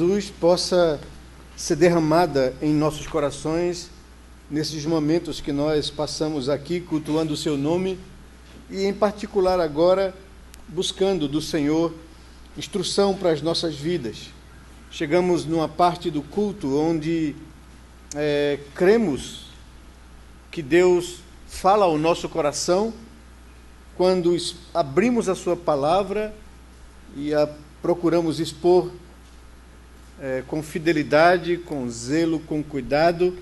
Jesus possa ser derramada em nossos corações nesses momentos que nós passamos aqui cultuando o seu nome e, em particular, agora buscando do Senhor instrução para as nossas vidas. Chegamos numa parte do culto onde cremos que Deus fala ao nosso coração quando abrimos a sua palavra e a procuramos expor com fidelidade, com zelo, com cuidado,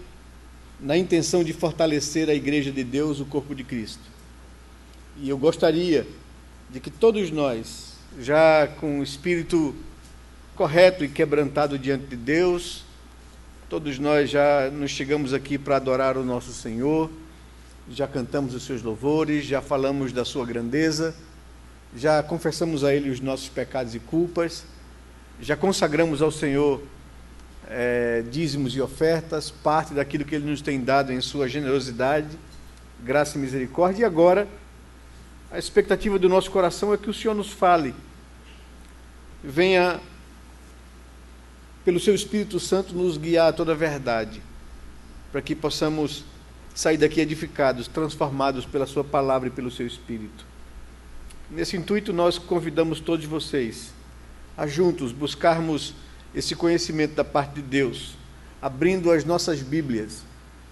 na intenção de fortalecer a Igreja de Deus, o corpo de Cristo. E eu gostaria de que todos nós, já com o espírito correto e quebrantado diante de Deus, todos nós já nos chegamos aqui para adorar o nosso Senhor, já cantamos os seus louvores, já falamos da sua grandeza, já confessamos a Ele os nossos pecados e culpas, já consagramos ao Senhor dízimos e ofertas, parte daquilo que Ele nos tem dado em sua generosidade, graça e misericórdia. E agora, a expectativa do nosso coração é que o Senhor nos fale, venha, pelo seu Espírito Santo, nos guiar a toda a verdade, para que possamos sair daqui edificados, transformados pela sua palavra e pelo seu Espírito. Nesse intuito, nós convidamos todos vocês a juntos buscarmos esse conhecimento da parte de Deus, abrindo as nossas Bíblias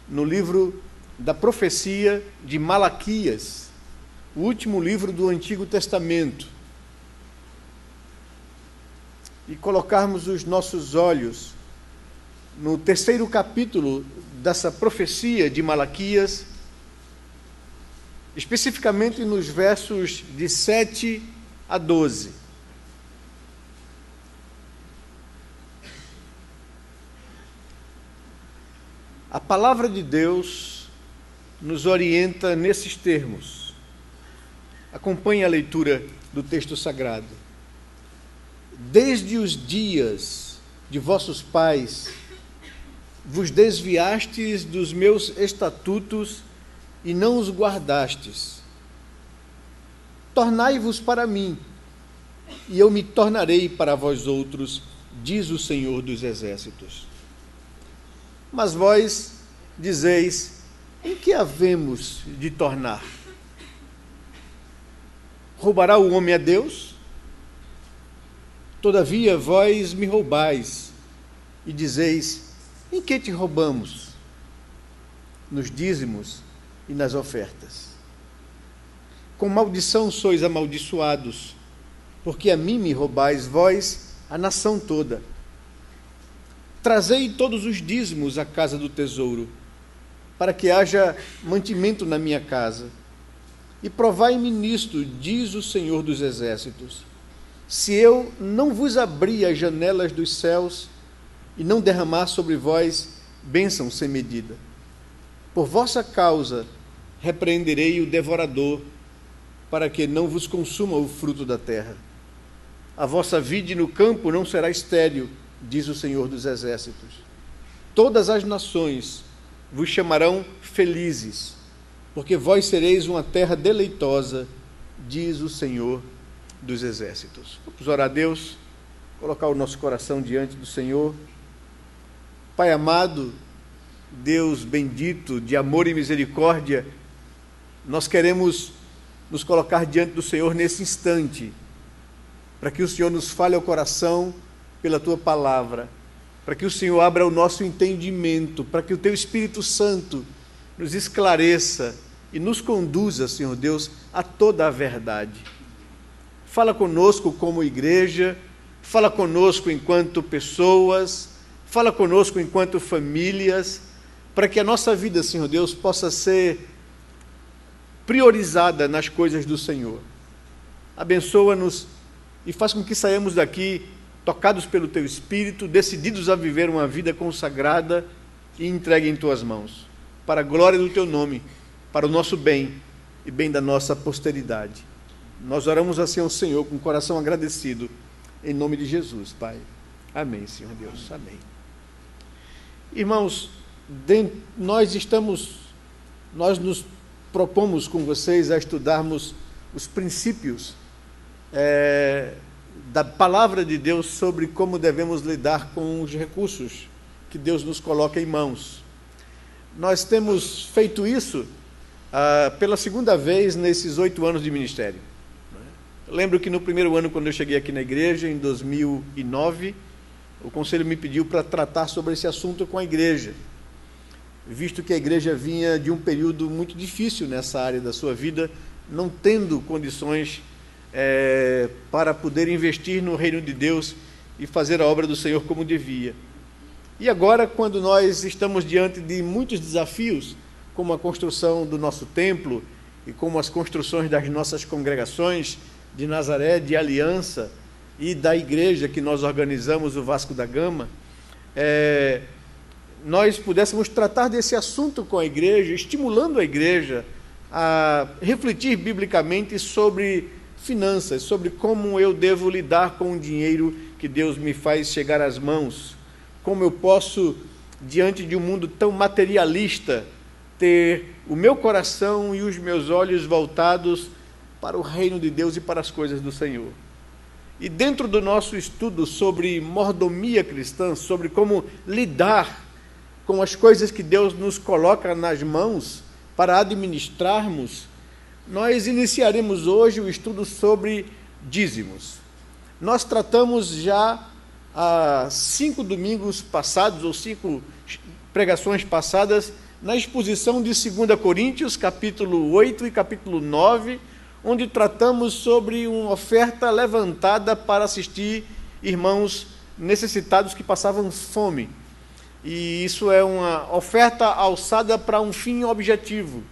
no livro da profecia de Malaquias, o último livro do Antigo Testamento, e colocarmos os nossos olhos no 3º capítulo dessa profecia de Malaquias, especificamente nos versos de 7 a 12. A palavra de Deus nos orienta nesses termos. Acompanhe a leitura do texto sagrado. Desde os dias de vossos pais, vos desviastes dos meus estatutos e não os guardastes. Tornai-vos para mim, e eu me tornarei para vós outros, diz o Senhor dos Exércitos. Mas vós dizeis, em que havemos de tornar? Roubará o homem a Deus? Todavia vós me roubais, e dizeis, em que te roubamos? Nos dízimos e nas ofertas. Com maldição sois amaldiçoados, porque a mim me roubais vós, a nação toda. Trazei todos os dízimos à casa do tesouro, para que haja mantimento na minha casa. E provai-me nisto, diz o Senhor dos Exércitos, se eu não vos abrir as janelas dos céus e não derramar sobre vós bênção sem medida. Por vossa causa repreenderei o devorador, para que não vos consuma o fruto da terra. A vossa vide no campo não será estéril, diz o Senhor dos Exércitos. Todas as nações vos chamarão felizes, porque vós sereis uma terra deleitosa, diz o Senhor dos Exércitos. Vamos orar a Deus, colocar o nosso coração diante do Senhor. Pai amado, Deus bendito, de amor e misericórdia, nós queremos nos colocar diante do Senhor nesse instante, para que o Senhor nos fale ao coração pela Tua palavra, para que o Senhor abra o nosso entendimento, para que o Teu Espírito Santo nos esclareça e nos conduza, Senhor Deus, a toda a verdade. Fala conosco como igreja, fala conosco enquanto pessoas, fala conosco enquanto famílias, para que a nossa vida, Senhor Deus, possa ser priorizada nas coisas do Senhor. Abençoa-nos e faz com que saiamos daqui tocados pelo Teu Espírito, decididos a viver uma vida consagrada e entregue em Tuas mãos, para a glória do Teu nome, para o nosso bem e bem da nossa posteridade. Nós oramos assim ao Senhor com o coração agradecido, em nome de Jesus, Pai. Amém, Senhor Deus. Amém. Irmãos, nós nos propomos com vocês a estudarmos os princípios da palavra de Deus sobre como devemos lidar com os recursos que Deus nos coloca em mãos. Nós temos feito isso pela segunda vez nesses 8 anos de ministério. Eu lembro que no primeiro ano, quando eu cheguei aqui na igreja, em 2009, o conselho me pediu para tratar sobre esse assunto com a igreja, visto que a igreja vinha de um período muito difícil nessa área da sua vida, não tendo condições para poder investir no reino de Deus e fazer a obra do Senhor como devia. E agora, quando nós estamos diante de muitos desafios, como a construção do nosso templo e como as construções das nossas congregações de Nazaré, de Aliança e da igreja que nós organizamos, o Vasco da Gama, nós pudéssemos tratar desse assunto com a igreja, estimulando a igreja a refletir biblicamente sobre finanças, sobre como eu devo lidar com o dinheiro que Deus me faz chegar às mãos, como eu posso, diante de um mundo tão materialista, ter o meu coração e os meus olhos voltados para o reino de Deus e para as coisas do Senhor. E dentro do nosso estudo sobre mordomia cristã, sobre como lidar com as coisas que Deus nos coloca nas mãos para administrarmos, nós iniciaremos hoje o estudo sobre dízimos. Nós tratamos já há 5 domingos passados, ou 5 pregações passadas, na exposição de 2 Coríntios, capítulo 8 e capítulo 9, onde tratamos sobre uma oferta levantada para assistir irmãos necessitados que passavam fome. E isso é uma oferta alçada para um fim objetivo.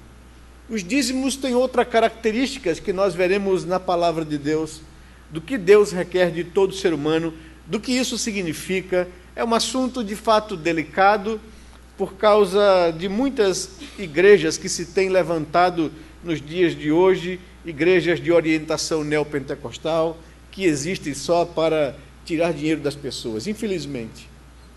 Os dízimos têm outra característica que nós veremos na palavra de Deus, do que Deus requer de todo ser humano, do que isso significa. É um assunto de fato delicado, por causa de muitas igrejas que se têm levantado nos dias de hoje, igrejas de orientação neopentecostal, que existem só para tirar dinheiro das pessoas, infelizmente.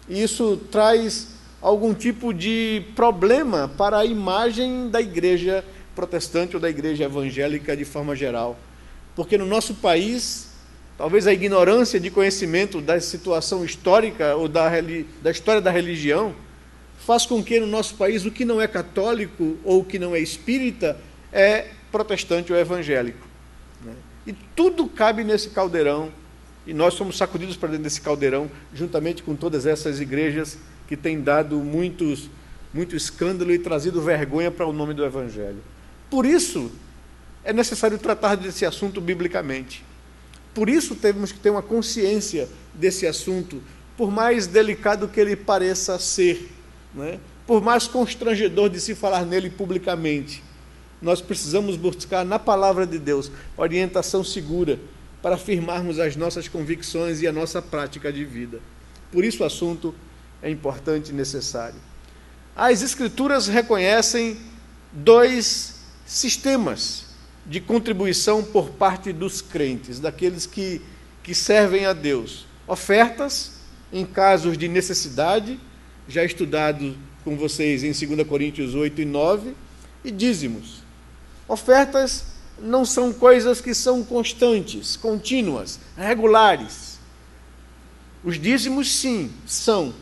E isso traz algum tipo de problema para a imagem da igreja protestante ou da igreja evangélica de forma geral. Porque no nosso país, talvez a ignorância de conhecimento da situação histórica ou da história da religião faz com que no nosso país o que não é católico ou o que não é espírita é protestante ou evangélico. E tudo cabe nesse caldeirão, e nós somos sacudidos para dentro desse caldeirão, juntamente com todas essas igrejas que têm dado muito escândalo e trazido vergonha para o nome do Evangelho. Por isso, é necessário tratar desse assunto biblicamente. Por isso, temos que ter uma consciência desse assunto, por mais delicado que ele pareça ser, por mais constrangedor de se falar nele publicamente. Nós precisamos buscar na palavra de Deus orientação segura para afirmarmos as nossas convicções e a nossa prática de vida. Por isso o assunto é importante e necessário. As Escrituras reconhecem 2 sistemas de contribuição por parte dos crentes, daqueles que servem a Deus. Ofertas, em casos de necessidade, já estudado com vocês em 2 Coríntios 8 e 9, e dízimos. Ofertas não são coisas que são constantes, contínuas, regulares. Os dízimos, sim, são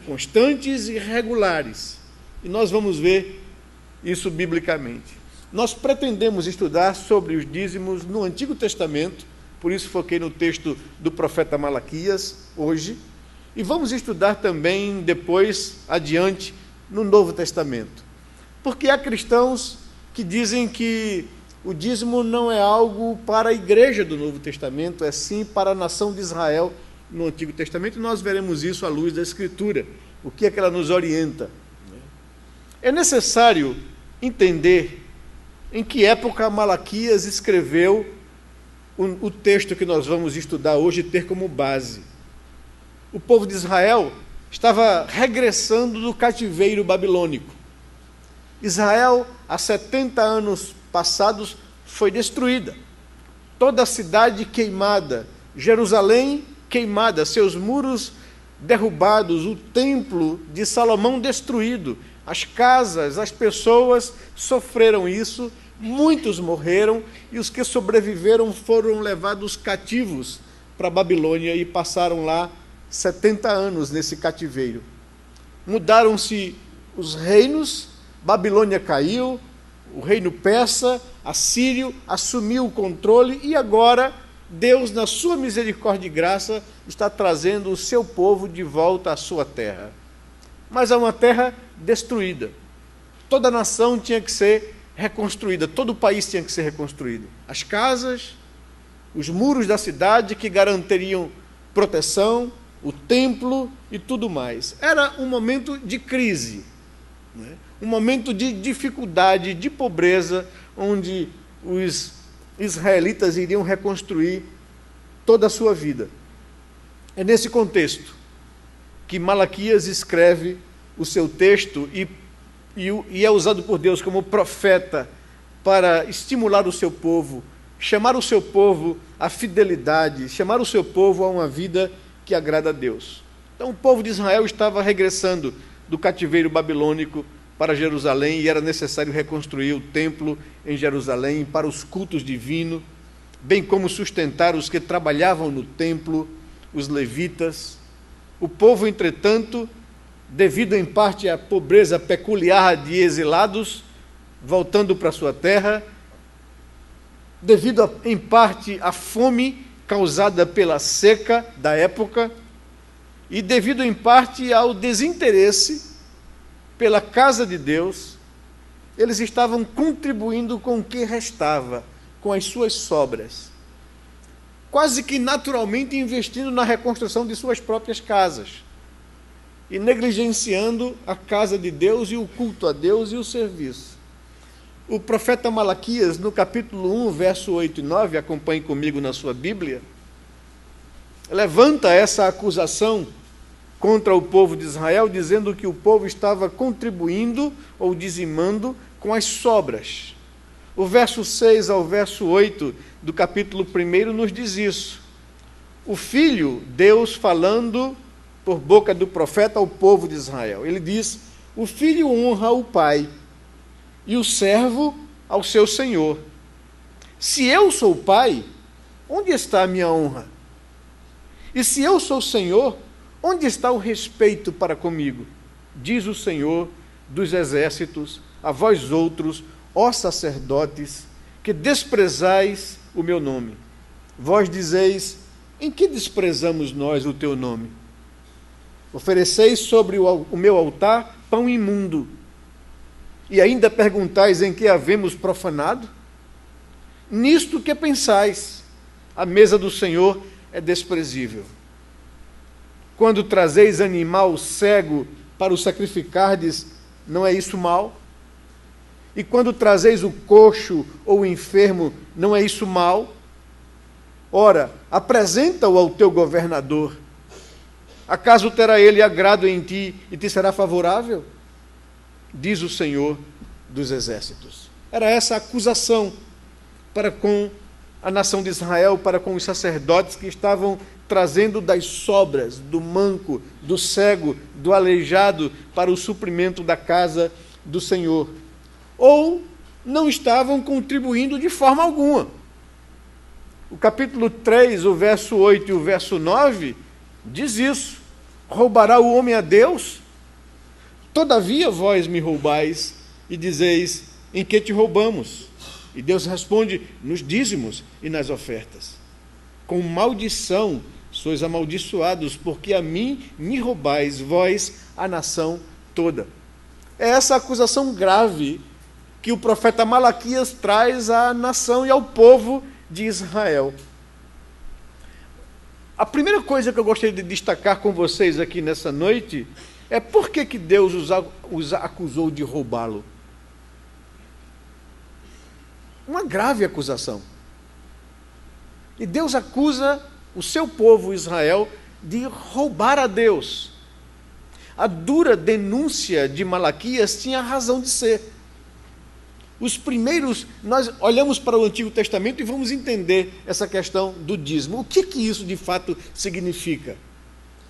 constantes e regulares. E nós vamos ver isso biblicamente. Nós pretendemos estudar sobre os dízimos no Antigo Testamento, por isso foquei no texto do profeta Malaquias hoje, e vamos estudar também depois, adiante, no Novo Testamento. Porque há cristãos que dizem que o dízimo não é algo para a igreja do Novo Testamento, é sim para a nação de Israel no Antigo Testamento, e nós veremos isso à luz da Escritura, o que é que ela nos orienta. É necessário entender em que época Malaquias escreveu o texto que nós vamos estudar hoje e ter como base. O povo de Israel estava regressando do cativeiro babilônico. Israel, há 70 anos passados, foi destruída. Toda a cidade queimada, Jerusalém queimada, seus muros derrubados, o templo de Salomão destruído, as casas, as pessoas sofreram isso, muitos morreram e os que sobreviveram foram levados cativos para a Babilônia e passaram lá 70 anos nesse cativeiro. Mudaram-se os reinos, Babilônia caiu, o reino persa, assírio, assumiu o controle e agora Deus, na sua misericórdia e graça, está trazendo o seu povo de volta à sua terra. Mas é uma terra destruída. Toda a nação tinha que ser reconstruída, todo o país tinha que ser reconstruído. As casas, os muros da cidade que garantiriam proteção, o templo e tudo mais. Era um momento de crise, né? Um momento de dificuldade, de pobreza, onde os israelitas iriam reconstruir toda a sua vida. É nesse contexto que Malaquias escreve o seu texto e é usado por Deus como profeta para estimular o seu povo, chamar o seu povo à fidelidade, chamar o seu povo a uma vida que agrada a Deus. Então o povo de Israel estava regressando do cativeiro babilônico para Jerusalém e era necessário reconstruir o templo em Jerusalém para os cultos divinos, bem como sustentar os que trabalhavam no templo, os levitas. O povo, entretanto, devido em parte à pobreza peculiar de exilados, voltando para sua terra, devido em parte à fome causada pela seca da época e devido em parte ao desinteresse pela casa de Deus, eles estavam contribuindo com o que restava, com as suas sobras, quase que naturalmente investindo na reconstrução de suas próprias casas e negligenciando a casa de Deus e o culto a Deus e o serviço. O profeta Malaquias, no capítulo 1, verso 8 e 9, acompanhe comigo na sua Bíblia, levanta essa acusação contra o povo de Israel, dizendo que o povo estava contribuindo ou dizimando com as sobras. O verso 6 ao verso 8 do capítulo 1 nos diz isso. O Filho, Deus falando por boca do profeta ao povo de Israel. Ele diz: o filho honra o pai e o servo ao seu senhor. Se eu sou pai, onde está a minha honra? E se eu sou senhor, onde está o respeito para comigo? Diz o Senhor dos exércitos, a vós outros, ó sacerdotes, que desprezais o meu nome. Vós dizeis: em que desprezamos nós o teu nome? Ofereceis sobre o meu altar pão imundo, e ainda perguntais em que havemos profanado? Nisto que pensais, a mesa do Senhor é desprezível. Quando trazeis animal cego para o sacrificardes, não é isso mal? E quando trazeis o coxo ou o enfermo, não é isso mal? Ora, apresenta-o ao teu governador. Acaso terá ele agrado em ti e te será favorável? Diz o Senhor dos exércitos. Era essa a acusação para com a nação de Israel, para com os sacerdotes que estavam trazendo das sobras, do manco, do cego, do aleijado, para o suprimento da casa do Senhor. Ou não estavam contribuindo de forma alguma. O capítulo 3, o verso 8 e o verso 9, diz isso: roubará o homem a Deus? Todavia vós me roubais e dizeis: em que te roubamos? E Deus responde: nos dízimos e nas ofertas. Com maldição sois amaldiçoados, porque a mim me roubais, vós, a nação toda. É essa acusação grave que o profeta Malaquias traz à nação e ao povo de Israel. A primeira coisa que eu gostaria de destacar com vocês aqui nessa noite é por que Deus os acusou de roubá-lo. Uma grave acusação. E Deus acusa o seu povo Israel de roubar a Deus. A dura denúncia de Malaquias tinha razão de ser. Os primeiros, nós olhamos para o Antigo Testamento e vamos entender essa questão do dízimo. O que isso de fato significa?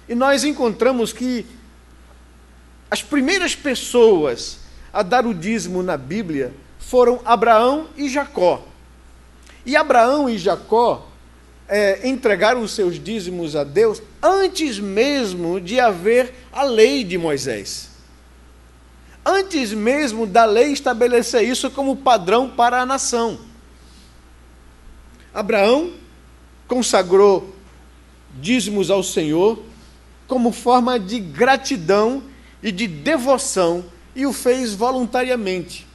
E nós encontramos que as primeiras pessoas a dar o dízimo na Bíblia foram Abraão e Jacó. E Abraão e Jacó entregaram os seus dízimos a Deus antes mesmo de haver a lei de Moisés. Antes mesmo da lei estabelecer isso como padrão para a nação. Abraão consagrou dízimos ao Senhor como forma de gratidão e de devoção, e o fez voluntariamente.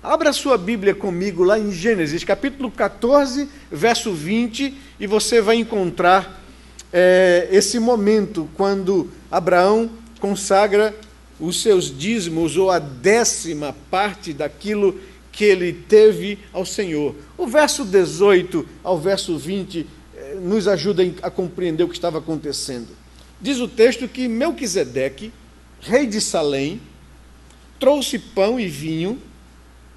Abra sua Bíblia comigo lá em Gênesis, capítulo 14, verso 20, e você vai encontrar esse momento quando Abraão consagra os seus dízimos, ou a 10ª parte daquilo que ele teve ao Senhor. O verso 18 ao verso 20 nos ajuda a compreender o que estava acontecendo. Diz o texto que Melquisedeque, rei de Salém, trouxe pão e vinho,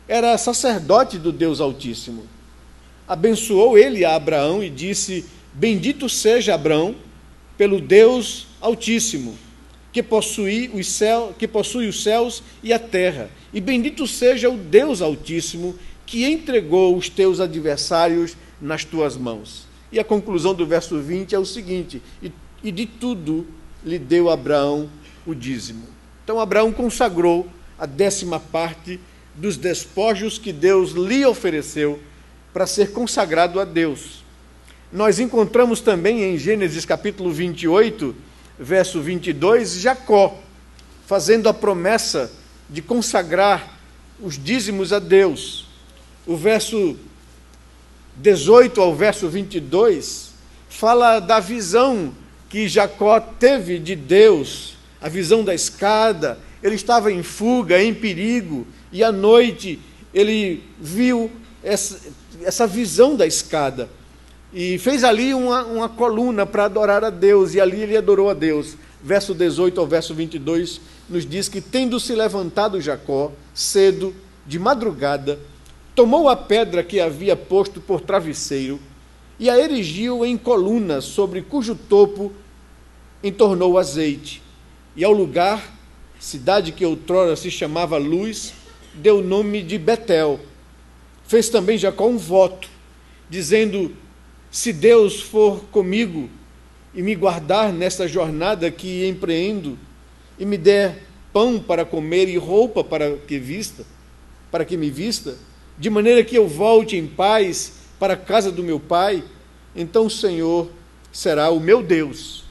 era sacerdote do Deus Altíssimo. Abençoou ele a Abraão e disse: bendito seja Abraão pelo Deus Altíssimo, que possui os céus e a terra, e bendito seja o Deus Altíssimo, que entregou os teus adversários nas tuas mãos. E a conclusão do verso 20 é o seguinte: e de tudo lhe deu Abraão o dízimo. Então Abraão consagrou a 10ª parte dos despojos que Deus lhe ofereceu para ser consagrado a Deus. Nós encontramos também em Gênesis capítulo 28, verso 22, Jacó fazendo a promessa de consagrar os dízimos a Deus. O verso 18 ao verso 22 fala da visão que Jacó teve de Deus, a visão da escada. Ele estava em fuga, em perigo, e à noite ele viu essa visão da escada e fez ali uma coluna para adorar a Deus, e ali ele adorou a Deus. Verso 18 ao verso 22 nos diz que, tendo se levantado Jacó cedo, de madrugada, tomou a pedra que havia posto por travesseiro e a erigiu em coluna, sobre cujo topo entornou azeite, e ao lugar, cidade que outrora se chamava Luz, deu o nome de Betel. Fez também Jacó um voto, dizendo: se Deus for comigo e me guardar nesta jornada que empreendo, e me der pão para comer e roupa para que me vista, de maneira que eu volte em paz para a casa do meu pai, então o Senhor será o meu Deus,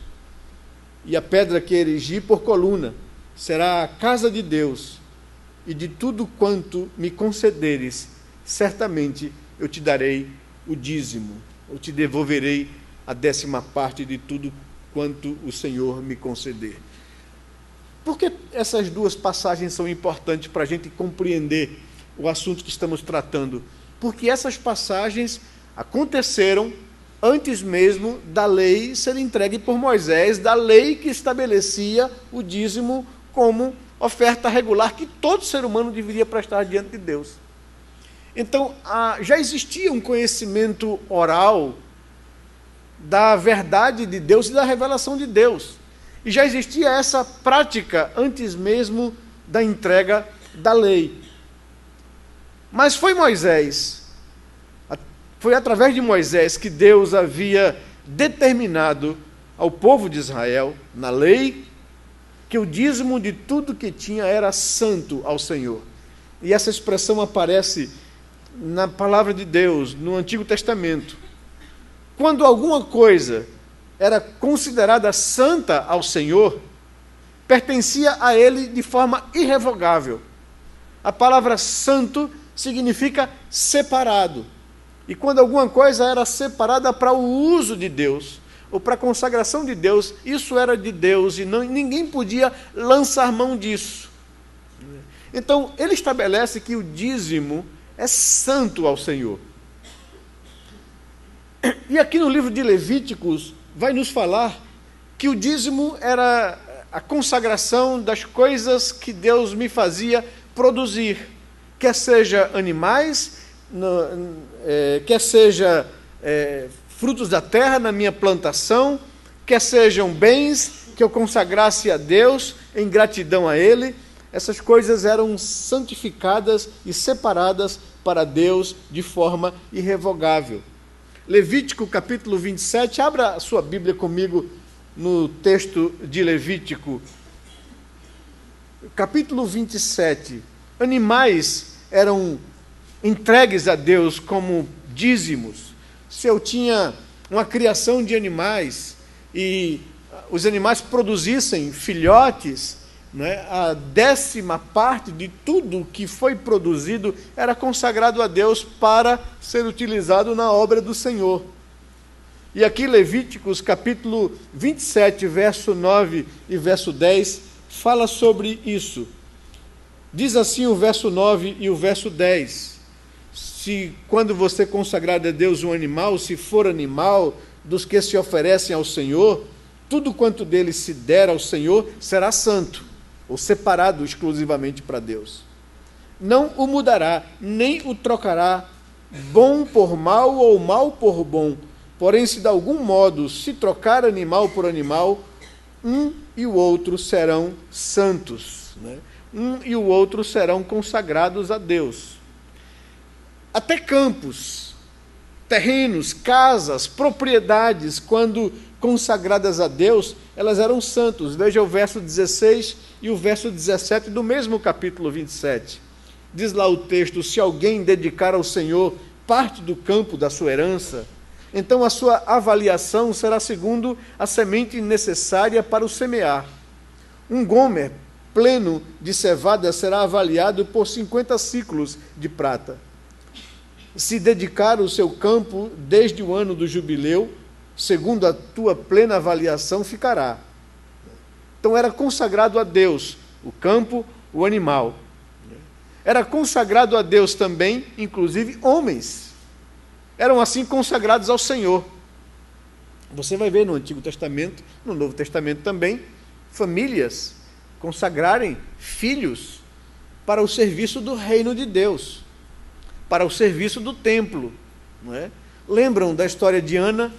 e a pedra que erigi por coluna será a casa de Deus, e de tudo quanto me concederes, certamente eu te darei o dízimo, eu te devolverei a 10ª parte de tudo quanto o Senhor me conceder. Por que essas duas passagens são importantes para a gente compreender o assunto que estamos tratando? Porque essas passagens aconteceram antes mesmo da lei ser entregue por Moisés, da lei que estabelecia o dízimo como oferta regular que todo ser humano deveria prestar diante de Deus. Então, já existia um conhecimento oral da verdade de Deus e da revelação de Deus. E já existia essa prática antes mesmo da entrega da lei. Mas foi através de Moisés que Deus havia determinado ao povo de Israel, na lei, que o dízimo de tudo que tinha era santo ao Senhor. E essa expressão aparece na palavra de Deus, no Antigo Testamento. Quando alguma coisa era considerada santa ao Senhor, pertencia a Ele de forma irrevogável. A palavra santo significa separado. E quando alguma coisa era separada para o uso de Deus, ou para a consagração de Deus, isso era de Deus, e ninguém podia lançar mão disso. Então, ele estabelece que o dízimo é santo ao Senhor. E aqui no livro de Levíticos vai nos falar que o dízimo era a consagração das coisas que Deus me fazia produzir, quer seja animais, quer seja frutos da terra na minha plantação, quer sejam bens que eu consagrasse a Deus em gratidão a Ele. Essas coisas eram santificadas e separadas para Deus de forma irrevogável. Levítico capítulo 27, abra a sua Bíblia comigo no texto de Levítico, capítulo 27. Animais eram entregues a Deus como dízimos. Se eu tinha uma criação de animais e os animais produzissem filhotes, né, a 10ª parte de tudo que foi produzido era consagrado a Deus para ser utilizado na obra do Senhor. E aqui Levíticos capítulo 27, verso 9 e verso 10, fala sobre isso. Diz assim o verso 9 e o verso 10. Se quando você consagrar a Deus um animal, se for animal dos que se oferecem ao Senhor, tudo quanto dele se der ao Senhor será santo, ou separado exclusivamente para Deus. Não o mudará, nem o trocará, bom por mal ou mal por bom. Porém, se de algum modo se trocar animal por animal, um e o outro serão santos, né? Um e o outro serão consagrados a Deus. Até campos, terrenos, casas, propriedades, quando consagradas a Deus, elas eram santos. Veja o verso 16 e o verso 17 do mesmo capítulo 27. Diz lá o texto: se alguém dedicar ao Senhor parte do campo da sua herança, então a sua avaliação será segundo a semente necessária para o semear. Um gomer pleno de cevada será avaliado por 50 siclos de prata. Se dedicar o seu campo desde o ano do jubileu, segundo a tua plena avaliação, ficará. Então era consagrado a Deus o campo, o animal. Era consagrado a Deus também, inclusive, homens. Eram assim consagrados ao Senhor. Você vai ver no Antigo Testamento, no Novo Testamento também, famílias consagrarem filhos para o serviço do reino de Deus, para o serviço do templo, não é? Lembram da história de Ana,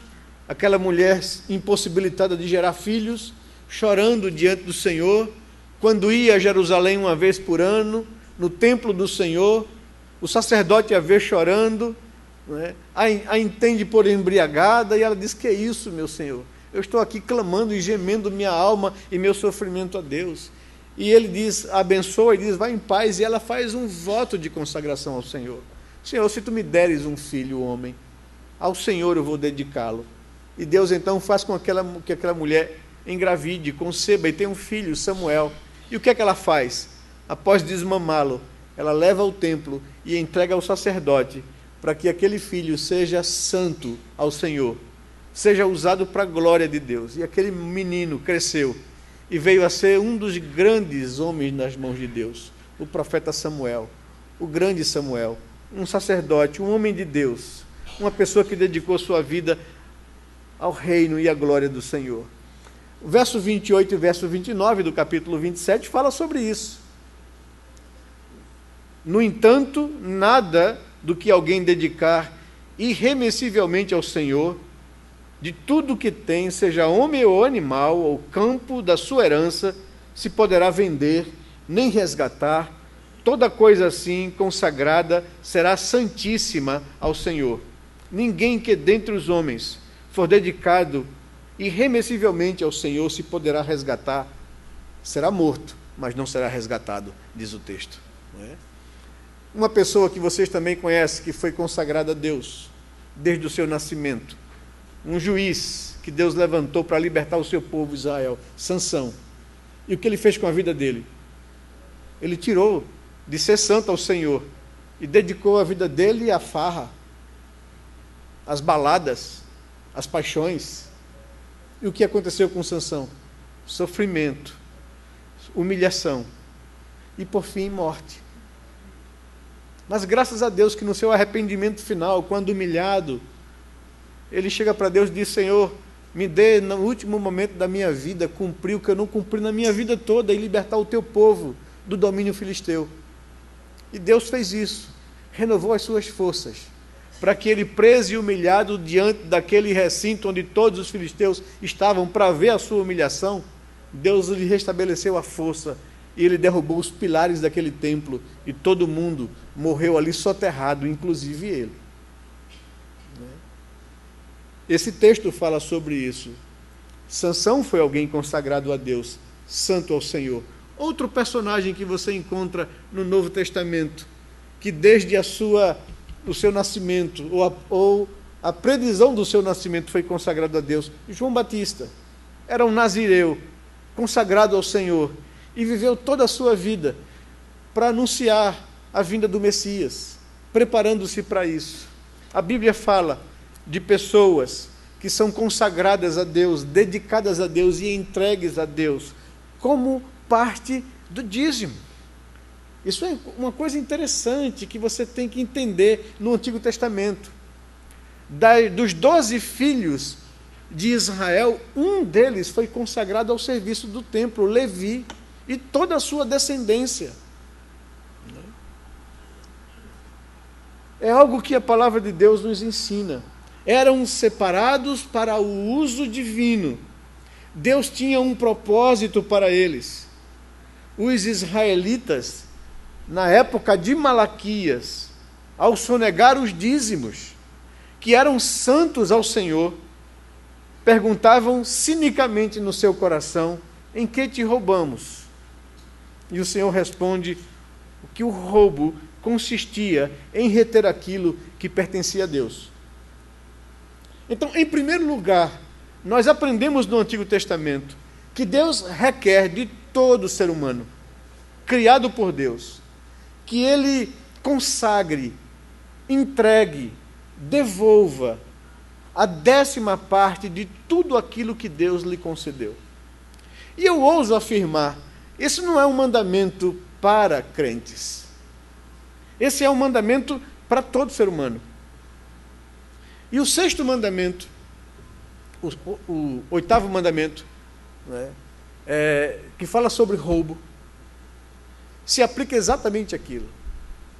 aquela mulher impossibilitada de gerar filhos, chorando diante do Senhor, quando ia a Jerusalém uma vez por ano, no templo do Senhor, o sacerdote a ver chorando, não é? A entende por embriagada, e ela diz: que é isso, meu Senhor? Eu estou aqui clamando e gemendo minha alma e meu sofrimento a Deus. E ele diz, abençoa e diz: vai em paz, e ela faz um voto de consagração ao Senhor. Senhor, se tu me deres um filho, homem, ao Senhor eu vou dedicá-lo. E Deus então faz com que aquela mulher engravide, conceba e tenha um filho, Samuel. E o que é que ela faz? Após desmamá-lo, ela leva ao templo e entrega ao sacerdote, para que aquele filho seja santo ao Senhor, seja usado para a glória de Deus. E aquele menino cresceu e veio a ser um dos grandes homens nas mãos de Deus, o profeta Samuel, o grande Samuel, um sacerdote, um homem de Deus, uma pessoa que dedicou sua vida ao reino e à glória do Senhor. O verso 28 e o verso 29 do capítulo 27 fala sobre isso. No entanto, nada do que alguém dedicar irremessivelmente ao Senhor, de tudo que tem, seja homem ou animal, ou campo da sua herança, se poderá vender, nem resgatar. Toda coisa assim consagrada será santíssima ao Senhor. Ninguém que dentre os homens for dedicado irremessivelmente ao Senhor se poderá resgatar. Será morto, mas não será resgatado, diz o texto. Não é? Uma pessoa que vocês também conhecem, que foi consagrada a Deus desde o seu nascimento, um juiz que Deus levantou para libertar o seu povo Israel, Sansão. E o que ele fez com a vida dele? Ele tirou de ser santo ao Senhor e dedicou a vida dele à farra, às baladas, às paixões. E o que aconteceu com Sansão? Sofrimento, humilhação e, por fim, morte. Mas graças a Deus que no seu arrependimento final, quando humilhado, ele chega para Deus e diz: Senhor, me dê no último momento da minha vida cumprir o que eu não cumpri na minha vida toda e libertar o teu povo do domínio filisteu. E Deus fez isso, renovou as suas forças, para que ele, preso e humilhado diante daquele recinto onde todos os filisteus estavam para ver a sua humilhação, Deus lhe restabeleceu a força e ele derrubou os pilares daquele templo e todo mundo morreu ali soterrado, inclusive ele. Esse texto fala sobre isso. Sansão foi alguém consagrado a Deus, santo ao Senhor. Outro personagem que você encontra no Novo Testamento, que desde o seu nascimento, ou a previsão do seu nascimento foi consagrado a Deus, João Batista. Era um nazireu, consagrado ao Senhor, e viveu toda a sua vida para anunciar a vinda do Messias, preparando-se para isso. A Bíblia fala de pessoas que são consagradas a Deus, dedicadas a Deus e entregues a Deus, como parte do dízimo. Isso é uma coisa interessante que você tem que entender no Antigo Testamento. Dos 12 filhos de Israel, um deles foi consagrado ao serviço do templo, Levi, e toda a sua descendência. É algo que a palavra de Deus nos ensina. Eram separados para o uso divino. Deus tinha um propósito para eles. Os israelitas, na época de Malaquias, ao sonegar os dízimos, que eram santos ao Senhor, perguntavam cinicamente no seu coração: em que te roubamos? E o Senhor responde que o roubo consistia em reter aquilo que pertencia a Deus. Então, em primeiro lugar, nós aprendemos no Antigo Testamento que Deus requer de todo ser humano, criado por Deus, que ele consagre, entregue, devolva a 10ª parte de tudo aquilo que Deus lhe concedeu. E eu ouso afirmar, esse não é um mandamento para crentes. Esse é um mandamento para todo ser humano. E o 6º mandamento, o 8º mandamento, né, que fala sobre roubo, se aplica exatamente àquilo.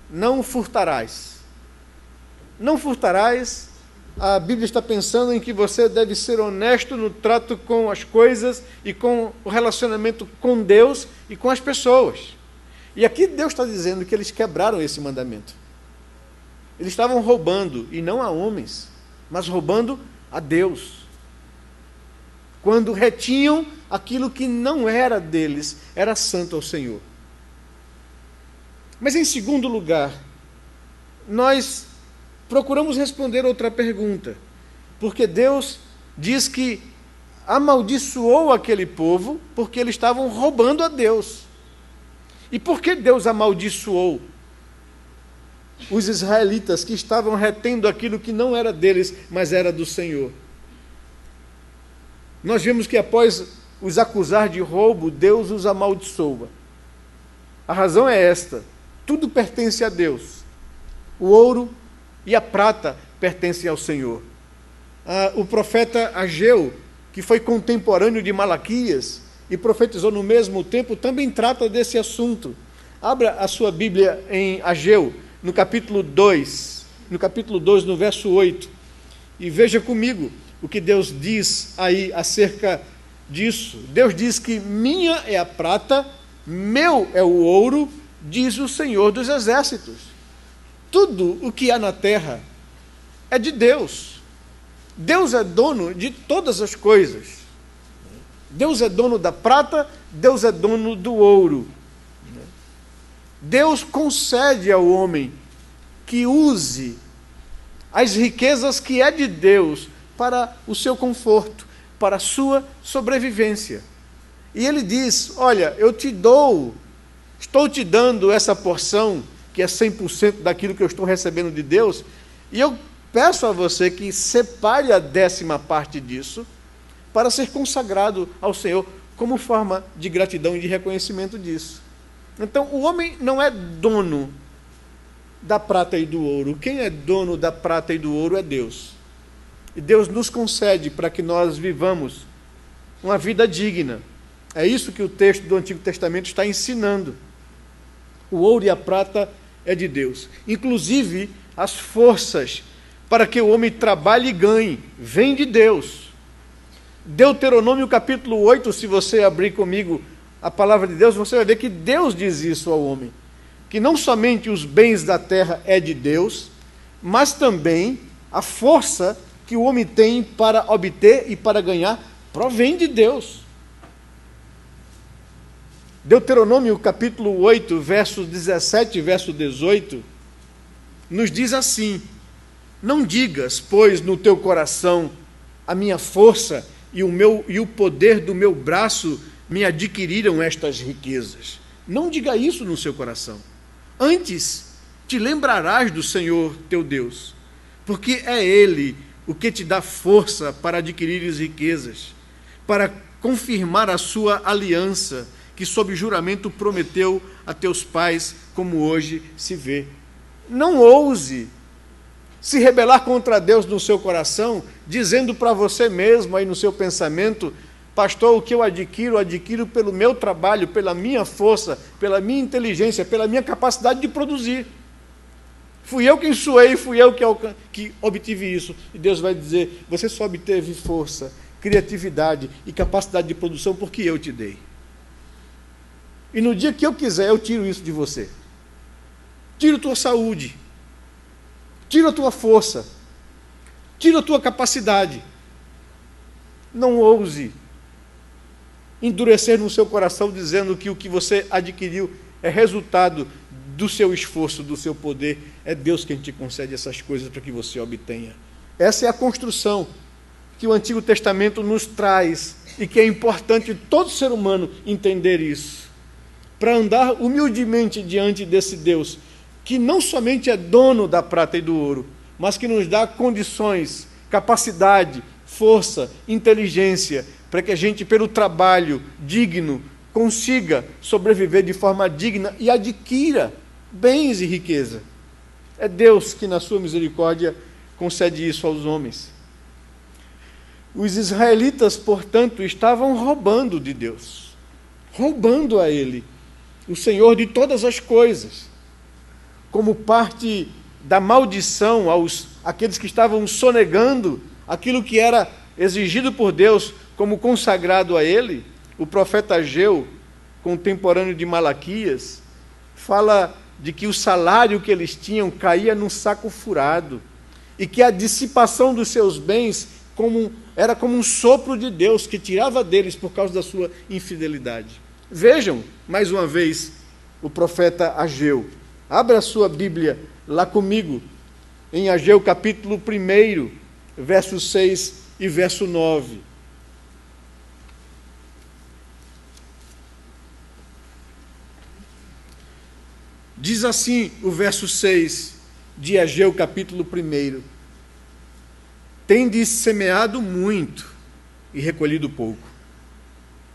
Não furtarás. Não furtarás, a Bíblia está pensando em que você deve ser honesto no trato com as coisas e com o relacionamento com Deus e com as pessoas. E aqui Deus está dizendo que eles quebraram esse mandamento. Eles estavam roubando, e não a homens, mas roubando a Deus. Quando retinham aquilo que não era deles, era santo ao Senhor. Mas em segundo lugar, nós procuramos responder outra pergunta, porque Deus diz que amaldiçoou aquele povo porque eles estavam roubando a Deus. E por que Deus amaldiçoou os israelitas que estavam retendo aquilo que não era deles, mas era do Senhor? Nós vemos que após os acusar de roubo, Deus os amaldiçoa. A razão é esta: tudo pertence a Deus. O ouro e a prata pertencem ao Senhor. O profeta Ageu, que foi contemporâneo de Malaquias e profetizou no mesmo tempo, também trata desse assunto. Abra a sua Bíblia em Ageu, no capítulo 2, no verso 8, e veja comigo o que Deus diz aí acerca disso. Deus diz que minha é a prata, meu é o ouro, diz o Senhor dos Exércitos. Tudo o que há na terra é de Deus. Deus é dono de todas as coisas. Deus é dono da prata, Deus é dono do ouro. Deus concede ao homem que use as riquezas que é de Deus para o seu conforto, para a sua sobrevivência. E ele diz: olha, estou te dando essa porção, que é 100% daquilo que eu estou recebendo de Deus, e eu peço a você que separe a 10ª parte disso, para ser consagrado ao Senhor, como forma de gratidão e de reconhecimento disso. Então, o homem não é dono da prata e do ouro. Quem é dono da prata e do ouro é Deus. E Deus nos concede para que nós vivamos uma vida digna. É isso que o texto do Antigo Testamento está ensinando. O ouro e a prata é de Deus. Inclusive, as forças para que o homem trabalhe e ganhe vêm de Deus. Deuteronômio capítulo 8, se você abrir comigo a palavra de Deus, você vai ver que Deus diz isso ao homem, que não somente os bens da terra é de Deus, mas também a força que o homem tem para obter e para ganhar provém de Deus. Deuteronômio capítulo 8, verso 17 e verso 18, nos diz assim: não digas, pois, no teu coração, a minha força e o poder do meu braço me adquiriram estas riquezas. Não diga isso no seu coração. Antes, te lembrarás do Senhor teu Deus, porque é Ele o que te dá força para adquirir as riquezas, para confirmar a sua aliança, que sob juramento prometeu a teus pais, como hoje se vê. Não ouse se rebelar contra Deus no seu coração, dizendo para você mesmo aí no seu pensamento: pastor, o que eu adquiro pelo meu trabalho, pela minha força, pela minha inteligência, pela minha capacidade de produzir. Fui eu quem suei, fui eu que obtive isso. E Deus vai dizer: você só obteve força, criatividade e capacidade de produção porque eu te dei. E no dia que eu quiser, eu tiro isso de você. Tiro tua saúde, tiro a tua força, tiro a tua capacidade. Não ouse endurecer no seu coração dizendo que o que você adquiriu é resultado do seu esforço, do seu poder. É Deus quem te concede essas coisas para que você obtenha. Essa é a construção que o Antigo Testamento nos traz e que é importante todo ser humano entender isso, para andar humildemente diante desse Deus, que não somente é dono da prata e do ouro, mas que nos dá condições, capacidade, força, inteligência, para que a gente, pelo trabalho digno, consiga sobreviver de forma digna e adquira bens e riqueza. É Deus que, na sua misericórdia, concede isso aos homens. Os israelitas, portanto, estavam roubando de Deus, roubando a Ele, o Senhor de todas as coisas, como parte da maldição àqueles que estavam sonegando aquilo que era exigido por Deus como consagrado a Ele. O profeta Ageu, contemporâneo de Malaquias, fala de que o salário que eles tinham caía num saco furado e que a dissipação dos seus bens era como um sopro de Deus que tirava deles por causa da sua infidelidade. Vejam, mais uma vez, o profeta Ageu. Abra a sua Bíblia lá comigo, em Ageu capítulo 1, verso 6 e verso 9. Diz assim o verso 6 de Ageu capítulo 1: tendes semeado muito e recolhido pouco.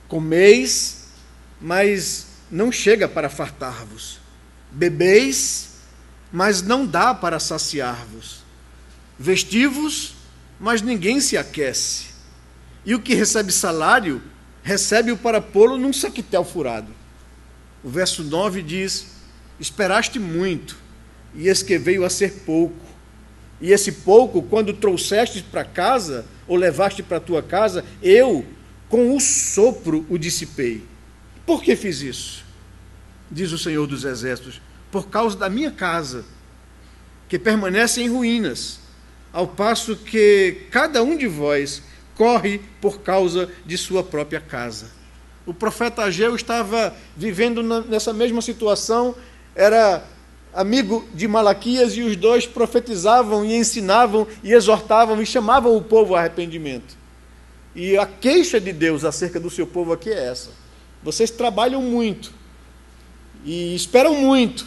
Comeis, mas não chega para fartar-vos. Bebeis, mas não dá para saciar-vos. Vesti-vos, mas ninguém se aquece. E o que recebe salário, recebe-o para pô-lo num saquetel furado. O verso 9 diz: esperaste muito, e eis que veio a ser pouco. E esse pouco, quando trouxeste para casa, ou levaste para a tua casa, eu, com o sopro, o dissipei. Por que fiz isso? Diz o Senhor dos Exércitos: por causa da minha casa, que permanece em ruínas, ao passo que cada um de vós corre por causa de sua própria casa. O profeta Ageu estava vivendo nessa mesma situação, era amigo de Malaquias, e os dois profetizavam e ensinavam e exortavam e chamavam o povo ao arrependimento. E a queixa de Deus acerca do seu povo aqui é essa: vocês trabalham muito e esperam muito,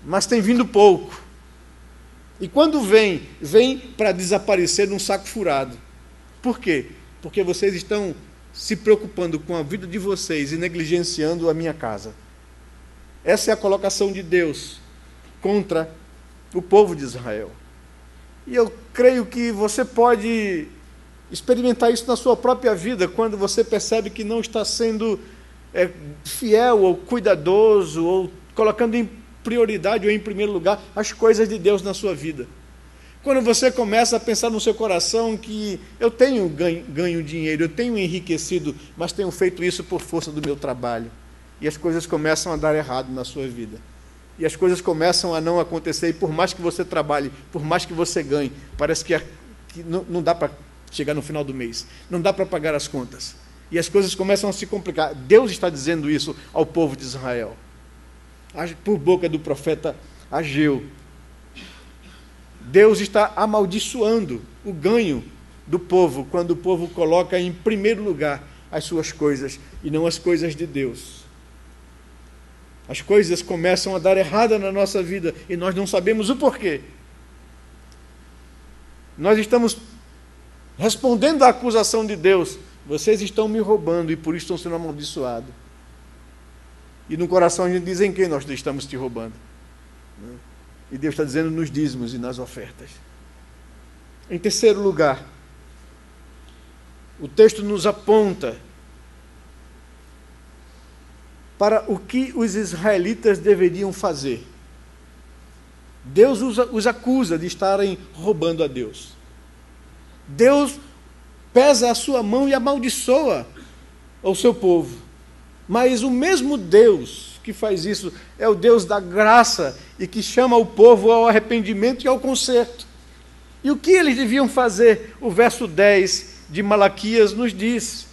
mas tem vindo pouco. E quando vem para desaparecer num saco furado. Por quê? Porque vocês estão se preocupando com a vida de vocês e negligenciando a minha casa. Essa é a colocação de Deus contra o povo de Israel. E eu creio que você pode experimentar isso na sua própria vida, quando você percebe que não está sendo fiel ou cuidadoso, ou colocando em prioridade ou em primeiro lugar as coisas de Deus na sua vida. Quando você começa a pensar no seu coração que eu tenho ganho dinheiro, eu tenho enriquecido, mas tenho feito isso por força do meu trabalho. E as coisas começam a dar errado na sua vida. E as coisas começam a não acontecer, e por mais que você trabalhe, por mais que você ganhe, parece que que não dá para chegar no final do mês, não dá para pagar as contas. E as coisas começam a se complicar. Deus está dizendo isso ao povo de Israel, por boca do profeta Ageu. Deus está amaldiçoando o ganho do povo, quando o povo coloca em primeiro lugar as suas coisas e não as coisas de Deus. As coisas começam a dar errada na nossa vida e nós não sabemos o porquê. Nós estamos respondendo à acusação de Deus: vocês estão me roubando e por isso estão sendo amaldiçoados. E no coração a gente diz: em quem nós estamos te roubando? E Deus está dizendo: nos dízimos e nas ofertas. Em terceiro lugar, o texto nos aponta para o que os israelitas deveriam fazer. Deus os acusa de estarem roubando a Deus. Deus pesa a sua mão e amaldiçoa o seu povo. Mas o mesmo Deus que faz isso é o Deus da graça e que chama o povo ao arrependimento e ao conserto. E o que eles deviam fazer? O verso 10 de Malaquias nos diz: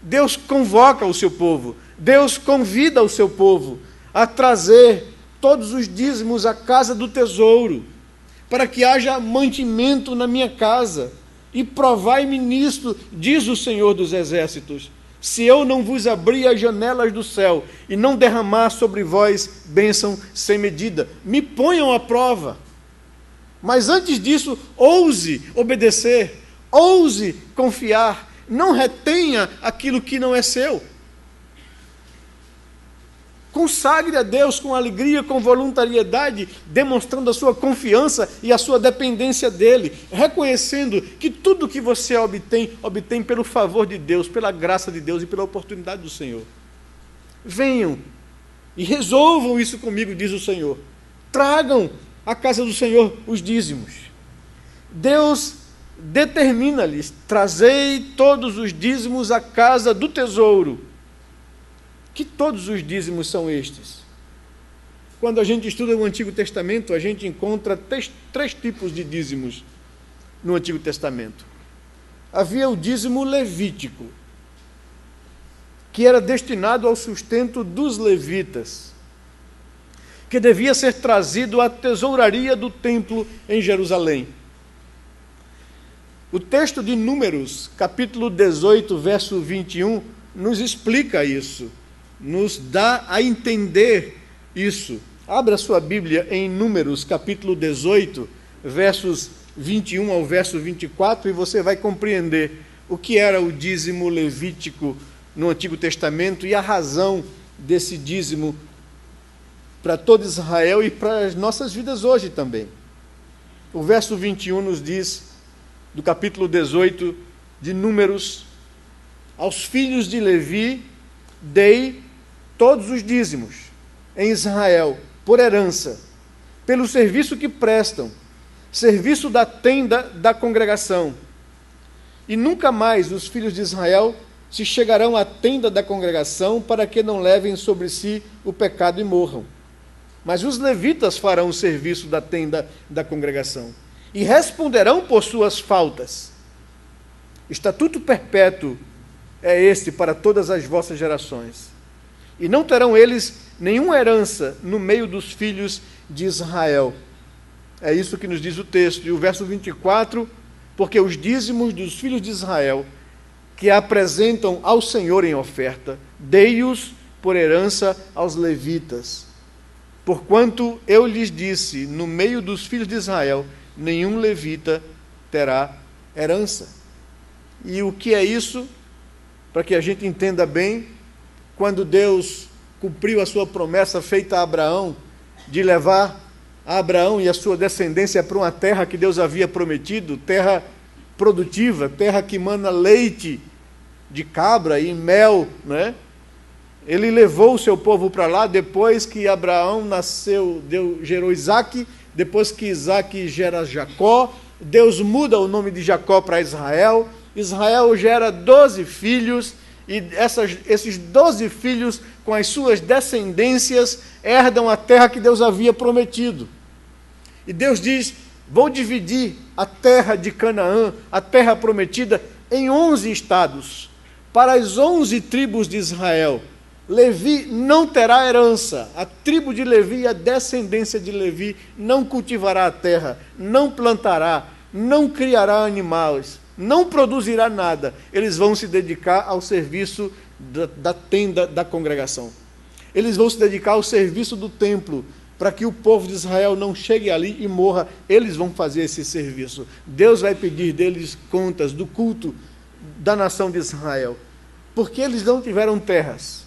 Deus convoca o seu povo, Deus convida o seu povo a trazer todos os dízimos à casa do tesouro, para que haja mantimento na minha casa, e provai-me nisto, diz o Senhor dos Exércitos, se eu não vos abrir as janelas do céu e não derramar sobre vós bênção sem medida. Me ponham à prova. Mas antes disso, ouse obedecer, ouse confiar, não retenha aquilo que não é seu. Consagre a Deus com alegria, com voluntariedade, demonstrando a sua confiança e a sua dependência dEle, reconhecendo que tudo que você obtém pelo favor de Deus, pela graça de Deus e pela oportunidade do Senhor. Venham e resolvam isso comigo, diz o Senhor. Tragam à casa do Senhor os dízimos. Deus determina-lhes: trazei todos os dízimos à casa do tesouro. Que todos os dízimos são estes? Quando a gente estuda o Antigo Testamento, a gente encontra três tipos de dízimos no Antigo Testamento. Havia o dízimo levítico, que era destinado ao sustento dos levitas, que devia ser trazido à tesouraria do templo em Jerusalém. O texto de Números, capítulo 18, verso 21, nos explica isso, nos dá a entender isso. Abra sua Bíblia em Números, capítulo 18, versos 21 ao verso 24, e você vai compreender o que era o dízimo levítico no Antigo Testamento e a razão desse dízimo para todo Israel e para as nossas vidas hoje também. O verso 21 nos diz, do capítulo 18 de Números: aos filhos de Levi dei todos os dízimos em Israel, por herança, pelo serviço que prestam, serviço da tenda da congregação. E nunca mais os filhos de Israel se chegarão à tenda da congregação, para que não levem sobre si o pecado e morram. Mas os levitas farão o serviço da tenda da congregação, e responderão por suas faltas. Estatuto perpétuo é este para todas as vossas gerações. E não terão eles nenhuma herança no meio dos filhos de Israel. É isso que nos diz o texto. E o verso 24: porque os dízimos dos filhos de Israel, que apresentam ao Senhor em oferta, dei-os por herança aos levitas. Porquanto eu lhes disse, no meio dos filhos de Israel, nenhum levita terá herança. E o que é isso? Para que a gente entenda bem, quando Deus cumpriu a sua promessa feita a Abraão, de levar a Abraão e a sua descendência para uma terra que Deus havia prometido, terra produtiva, terra que mana leite de cabra e mel, né? Ele levou o seu povo para lá depois que Abraão nasceu, gerou Isaque, depois que Isaque gera Jacó, Deus muda o nome de Jacó para Israel, Israel gera 12 filhos, e esses 12 filhos, com as suas descendências, herdam a terra que Deus havia prometido. E Deus diz: vou dividir a terra de Canaã, a terra prometida, em 11 estados, para as 11 tribos de Israel. Levi não terá herança. A tribo de Levi e a descendência de Levi não cultivará a terra, não plantará, não criará animais, não produzirá nada. Eles vão se dedicar ao serviço da tenda da congregação. Eles vão se dedicar ao serviço do templo, para que o povo de Israel não chegue ali e morra. Eles vão fazer esse serviço. Deus vai pedir deles contas do culto da nação de Israel, porque eles não tiveram terras,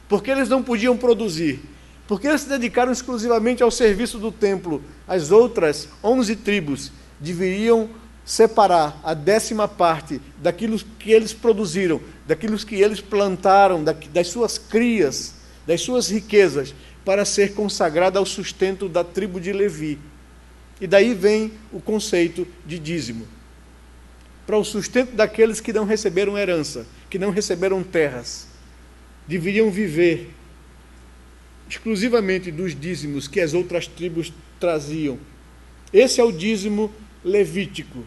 porque eles não podiam produzir, porque eles se dedicaram exclusivamente ao serviço do templo. As outras 11 tribos deveriam separar a 10ª parte daquilo que eles produziram, daquilo que eles plantaram, das suas crias, das suas riquezas, para ser consagrada ao sustento da tribo de Levi. E daí vem o conceito de dízimo, para o sustento daqueles que não receberam herança, que não receberam terras. Deveriam viver exclusivamente dos dízimos que as outras tribos traziam. Esse é o dízimo levítico,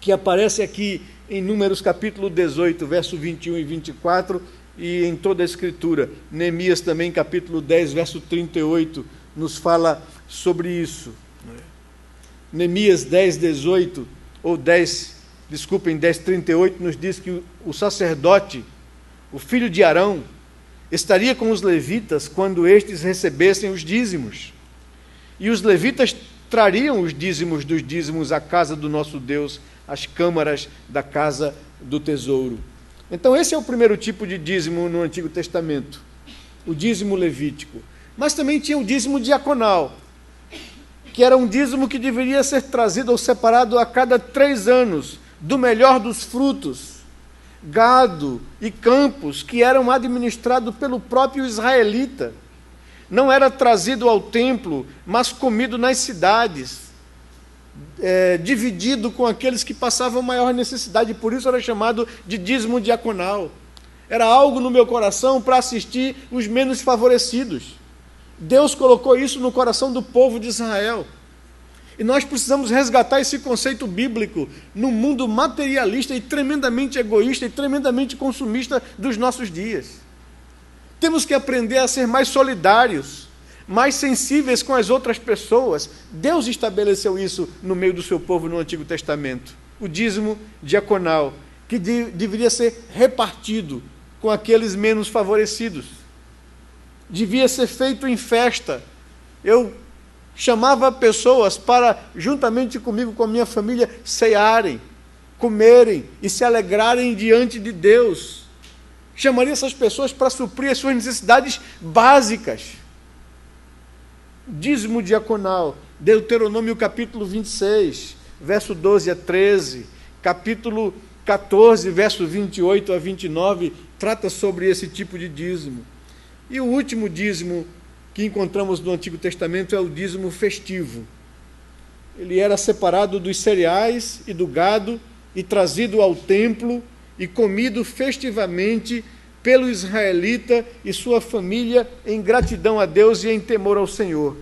que aparece aqui em Números capítulo 18, verso 21 e 24, e em toda a Escritura. Neemias também, capítulo 10, verso 38, nos fala sobre isso. Neemias 10, 18, ou 10, 38, nos diz que o sacerdote, o filho de Arão, estaria com os levitas quando estes recebessem os dízimos. E os levitas trariam os dízimos dos dízimos à casa do nosso Deus, às câmaras da casa do tesouro. Então esse é o primeiro tipo de dízimo no Antigo Testamento, o dízimo levítico. Mas também tinha o dízimo diaconal, que era um dízimo que deveria ser trazido ou separado a cada 3 anos, do melhor dos frutos, gado e campos que eram administrados pelo próprio israelita. Não era trazido ao templo, mas comido nas cidades, dividido com aqueles que passavam maior necessidade. Por isso era chamado de dízimo diaconal. Era algo no meu coração para assistir os menos favorecidos. Deus colocou isso no coração do povo de Israel. E nós precisamos resgatar esse conceito bíblico no mundo materialista e tremendamente egoísta e tremendamente consumista dos nossos dias. Temos que aprender a ser mais solidários, mais sensíveis com as outras pessoas. Deus estabeleceu isso no meio do seu povo no Antigo Testamento. O dízimo diaconal, que deveria ser repartido com aqueles menos favorecidos. Devia ser feito em festa. Eu chamava pessoas para, juntamente comigo, com a minha família, cearem, comerem e se alegrarem diante de Deus. Chamaria essas pessoas para suprir as suas necessidades básicas. Dízimo diaconal, Deuteronômio capítulo 26, verso 12 a 13, capítulo 14, verso 28 a 29, trata sobre esse tipo de dízimo. E o último dízimo que encontramos no Antigo Testamento é o dízimo festivo. Ele era separado dos cereais e do gado e trazido ao templo e comido festivamente pelo israelita e sua família em gratidão a Deus e em temor ao Senhor.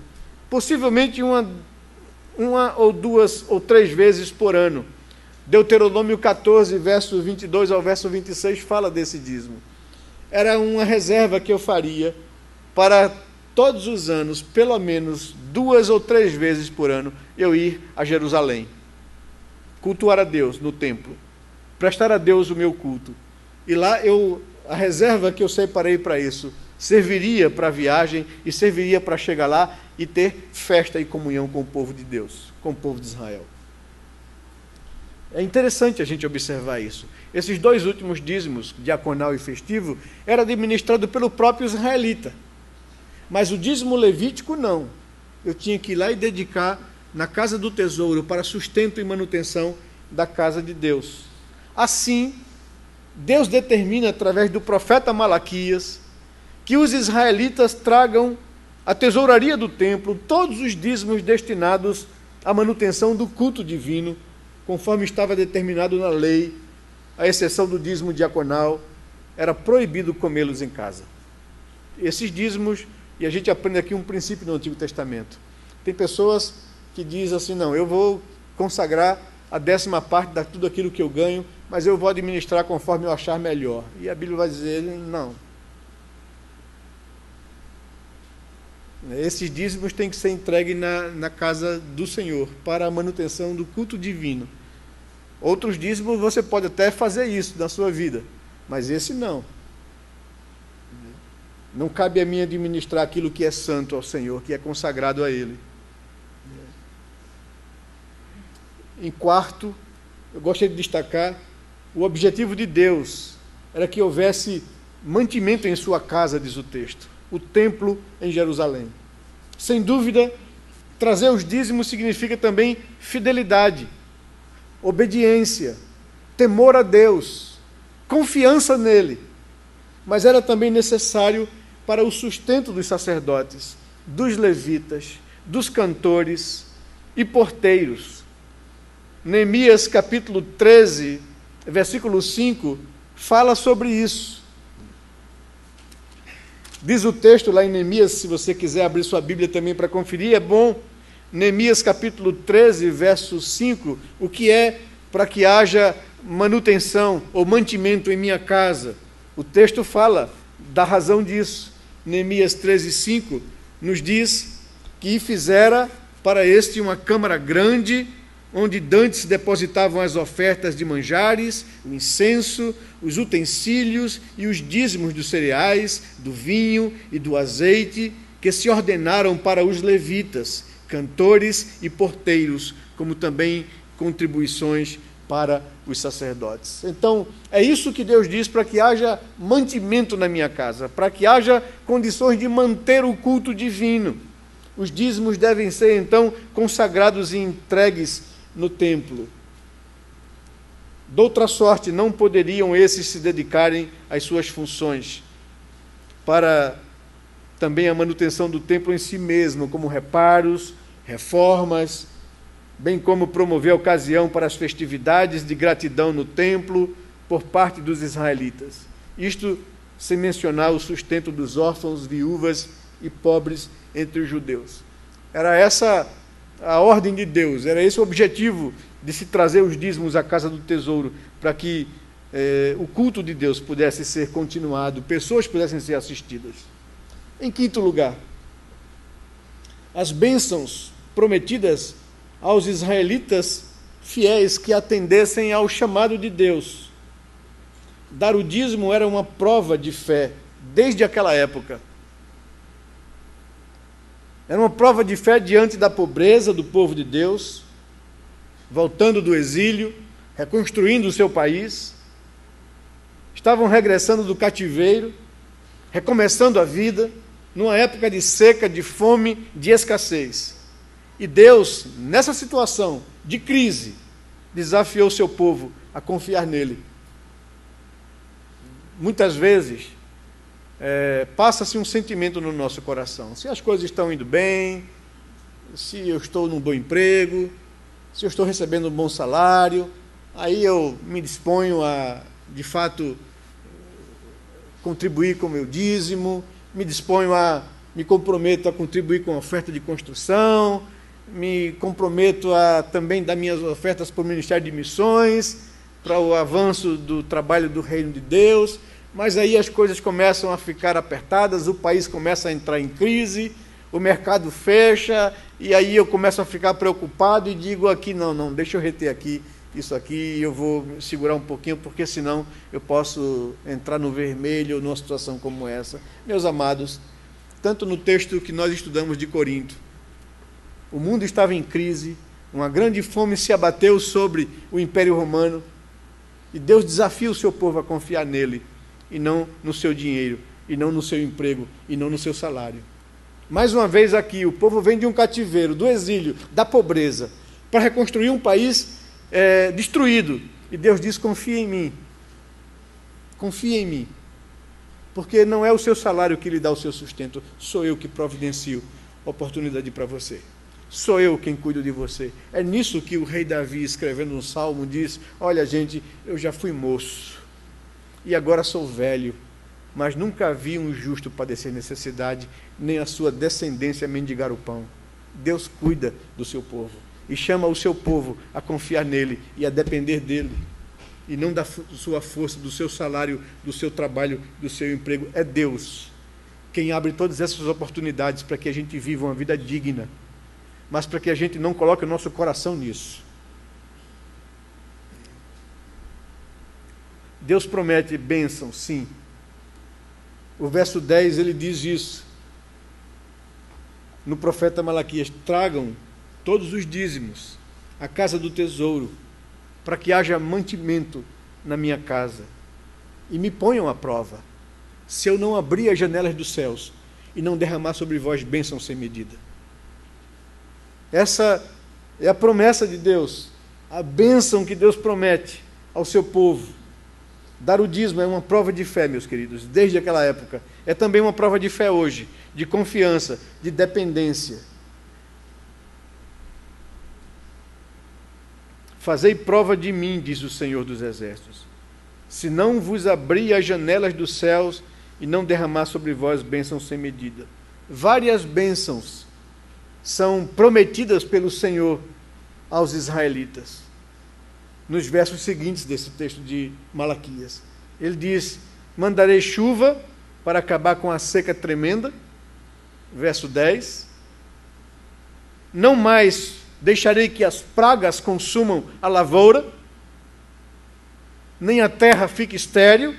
Possivelmente uma ou 2 ou 3 vezes por ano. Deuteronômio 14, verso 22 ao verso 26 fala desse dízimo. Era uma reserva que eu faria para todos os anos, pelo menos 2 ou 3 vezes por ano, eu ir a Jerusalém, cultuar a Deus no templo, prestar a Deus o meu culto. E lá a reserva que eu separei para isso serviria para a viagem e serviria para chegar lá e ter festa e comunhão com o povo de Deus, com o povo de Israel. É interessante a gente observar isso. Esses 2 últimos dízimos, diaconal e festivo, era administrado pelo próprio israelita. Mas o dízimo levítico não. Eu tinha que ir lá e dedicar na casa do tesouro para sustento e manutenção da casa de Deus. Assim, Deus determina através do profeta Malaquias que os israelitas tragam à tesouraria do templo todos os dízimos destinados à manutenção do culto divino, conforme estava determinado na lei, à exceção do dízimo diaconal, era proibido comê-los em casa. Esses dízimos, e a gente aprende aqui um princípio no Antigo Testamento. Tem pessoas que diz assim, não, eu vou consagrar a 10ª parte de tudo aquilo que eu ganho, mas eu vou administrar conforme eu achar melhor. E a Bíblia vai dizer, não. Esses dízimos têm que ser entregues na casa do Senhor, para a manutenção do culto divino. Outros dízimos você pode até fazer isso na sua vida, mas esse não. Não cabe a mim administrar aquilo que é santo ao Senhor, que é consagrado a Ele. Em quarto, eu gostaria de destacar, o objetivo de Deus era que houvesse mantimento em sua casa, diz o texto, o templo em Jerusalém. Sem dúvida, trazer os dízimos significa também fidelidade, obediência, temor a Deus, confiança nele. Mas era também necessário para o sustento dos sacerdotes, dos levitas, dos cantores e porteiros. Neemias capítulo 13, versículo 5, fala sobre isso. Diz o texto lá em Neemias, se você quiser abrir sua Bíblia também para conferir, é bom. Neemias capítulo 13, verso 5, o que é para que haja manutenção ou mantimento em minha casa. O texto fala da razão disso. Neemias 13, 5 nos diz que fizera para este uma câmara grande, onde dantes depositavam as ofertas de manjares, o incenso, os utensílios e os dízimos dos cereais, do vinho e do azeite, que se ordenaram para os levitas, cantores e porteiros, como também contribuições para os sacerdotes. Então, é isso que Deus diz para que haja mantimento na minha casa, para que haja condições de manter o culto divino. Os dízimos devem ser, então, consagrados e entregues no templo. De outra sorte, não poderiam esses se dedicarem às suas funções para também a manutenção do templo em si mesmo, como reparos, reformas, bem como promover a ocasião para as festividades de gratidão no templo por parte dos israelitas. Isto sem mencionar o sustento dos órfãos, viúvas e pobres entre os judeus. Era essa a ordem de Deus, era esse o objetivo de se trazer os dízimos à casa do tesouro, para que o culto de Deus pudesse ser continuado, pessoas pudessem ser assistidas. Em quinto lugar, as bênçãos prometidas aos israelitas fiéis que atendessem ao chamado de Deus. Dar o dízimo era uma prova de fé, desde aquela época. Era uma prova de fé diante da pobreza do povo de Deus, voltando do exílio, reconstruindo o seu país. Estavam regressando do cativeiro, recomeçando a vida, numa época de seca, de fome, de escassez. E Deus, nessa situação de crise, desafiou o seu povo a confiar nele. Muitas vezes, passa-se um sentimento no nosso coração. Se as coisas estão indo bem, se eu estou num bom emprego, se eu estou recebendo um bom salário, aí eu me disponho a, de fato, contribuir com o meu dízimo, me comprometo a contribuir com a oferta de construção, me comprometo a também dar minhas ofertas para o Ministério de Missões, para o avanço do trabalho do Reino de Deus, mas aí as coisas começam a ficar apertadas, o país começa a entrar em crise, o mercado fecha, e aí eu começo a ficar preocupado e digo aqui, não, deixa eu reter aqui, isso aqui, eu vou segurar um pouquinho, porque senão eu posso entrar no vermelho numa situação como essa. Meus amados, tanto no texto que nós estudamos de Corinto, o mundo estava em crise, uma grande fome se abateu sobre o Império Romano, e Deus desafia o seu povo a confiar nele, e não no seu dinheiro, e não no seu emprego, e não no seu salário. Mais uma vez aqui, o povo vem de um cativeiro, do exílio, da pobreza, para reconstruir um país destruído. E Deus diz, confia em mim, porque não é o seu salário que lhe dá o seu sustento, sou eu que providencio oportunidade para você. Sou eu quem cuido de você. É nisso que o rei Davi, escrevendo um salmo, diz, olha gente, eu já fui moço, e agora sou velho, mas nunca vi um justo padecer necessidade, nem a sua descendência mendigar o pão. Deus cuida do seu povo e chama o seu povo a confiar nele e a depender dele, e não da sua força, do seu salário, do seu trabalho, do seu emprego. É Deus quem abre todas essas oportunidades para que a gente viva uma vida digna, mas para que a gente não coloque o nosso coração nisso. Deus promete bênção, sim. O verso 10, ele diz isso. No profeta Malaquias: tragam todos os dízimos à casa do tesouro, para que haja mantimento na minha casa. E me ponham à prova, se eu não abrir as janelas dos céus e não derramar sobre vós bênção sem medida. Essa é a promessa de Deus, a bênção que Deus promete ao seu povo. Dar o dízimo é uma prova de fé, meus queridos, desde aquela época. É também uma prova de fé hoje, de confiança, de dependência. Fazei prova de mim, diz o Senhor dos Exércitos, se não vos abrir as janelas dos céus e não derramar sobre vós bênçãos sem medida. Várias bênçãos são prometidas pelo Senhor aos israelitas. Nos versos seguintes desse texto de Malaquias, ele diz: mandarei chuva para acabar com a seca tremenda. Verso 10. Não mais deixarei que as pragas consumam a lavoura, nem a terra fique estéril.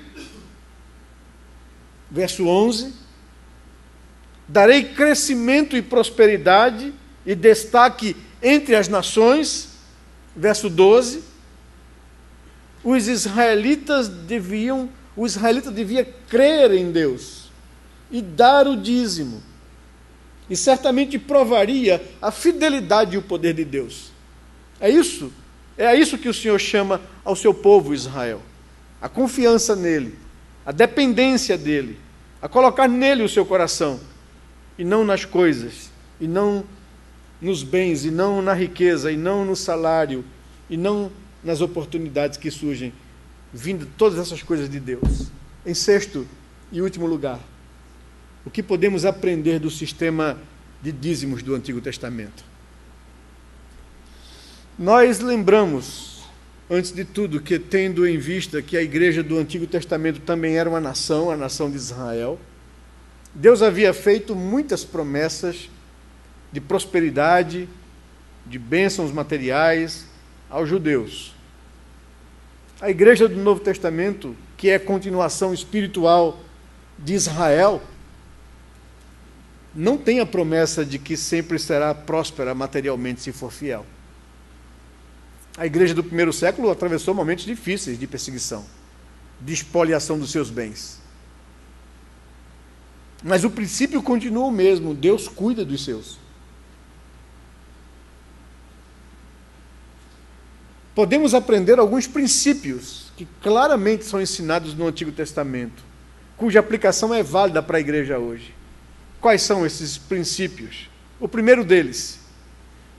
Verso 11. Darei crescimento e prosperidade e destaque entre as nações. Verso 12. O israelita devia crer em Deus e dar o dízimo, e certamente provaria a fidelidade e o poder de Deus. É a isso que o Senhor chama ao seu povo Israel: a confiança nele, a dependência dele, a colocar nele o seu coração, e não nas coisas, e não nos bens, e não na riqueza, e não no salário, e não nas oportunidades que surgem, vindo todas essas coisas de Deus. Em sexto e último lugar, o que podemos aprender do sistema de dízimos do Antigo Testamento? Nós lembramos, antes de tudo, que tendo em vista que a igreja do Antigo Testamento também era uma nação, a nação de Israel, Deus havia feito muitas promessas de prosperidade, de bênçãos materiais aos judeus. A igreja do Novo Testamento, que é a continuação espiritual de Israel, não tem a promessa de que sempre será próspera materialmente se for fiel. A igreja do primeiro século atravessou momentos difíceis de perseguição, de espoliação dos seus bens. Mas o princípio continua o mesmo: Deus cuida dos seus. Podemos aprender alguns princípios que claramente são ensinados no Antigo Testamento, cuja aplicação é válida para a igreja hoje. Quais são esses princípios? O primeiro deles: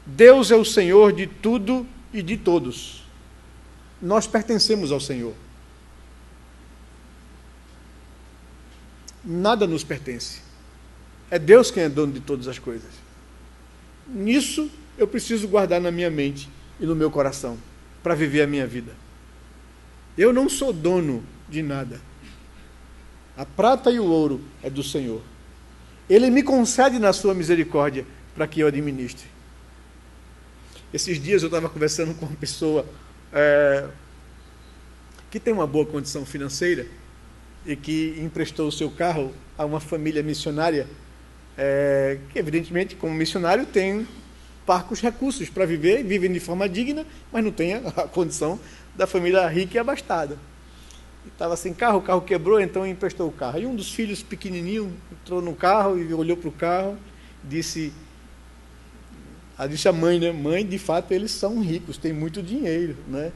Deus é o Senhor de tudo e de todos. Nós pertencemos ao Senhor. Nada nos pertence. É Deus quem é dono de todas as coisas. Nisso eu preciso guardar na minha mente e no meu coração, para viver a minha vida. Eu não sou dono de nada. A prata e o ouro é do Senhor. Ele me concede na sua misericórdia para que eu administre. Esses dias eu estava conversando com uma pessoa que tem uma boa condição financeira e que emprestou o seu carro a uma família missionária, que evidentemente, como missionário, tem parcos recursos para viver, vivem de forma digna, mas não tem a condição da família rica e abastada. Estava sem carro, o carro quebrou, então emprestou o carro. E um dos filhos pequenininho entrou no carro e olhou para o carro, disse a mãe, né? Mãe, de fato, eles são ricos, têm muito dinheiro, né?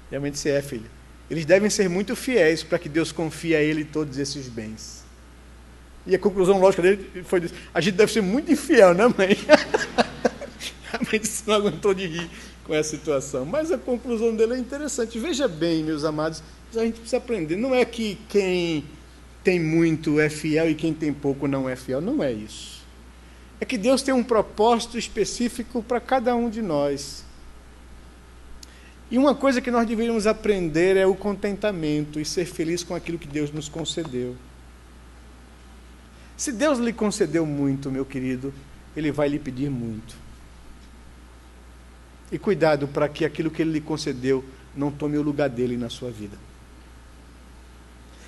Realmente você é, filha. Eles devem ser muito fiéis para que Deus confie a ele todos esses bens. E a conclusão lógica dele foi: a gente deve ser muito infiel, né, mãe? A mãe não aguentou de rir com essa situação. Mas a conclusão dele é interessante. Veja bem, meus amados, a gente precisa aprender. Não é que quem tem muito é fiel e quem tem pouco não é fiel. Não é isso. é que Deus tem um propósito específico para cada um de nós. E uma coisa que nós deveríamos aprender é o contentamento e ser feliz com aquilo que Deus nos concedeu. Se Deus lhe concedeu muito, meu querido, Ele vai lhe pedir muito. E cuidado para que aquilo que Ele lhe concedeu não tome o lugar dele na sua vida.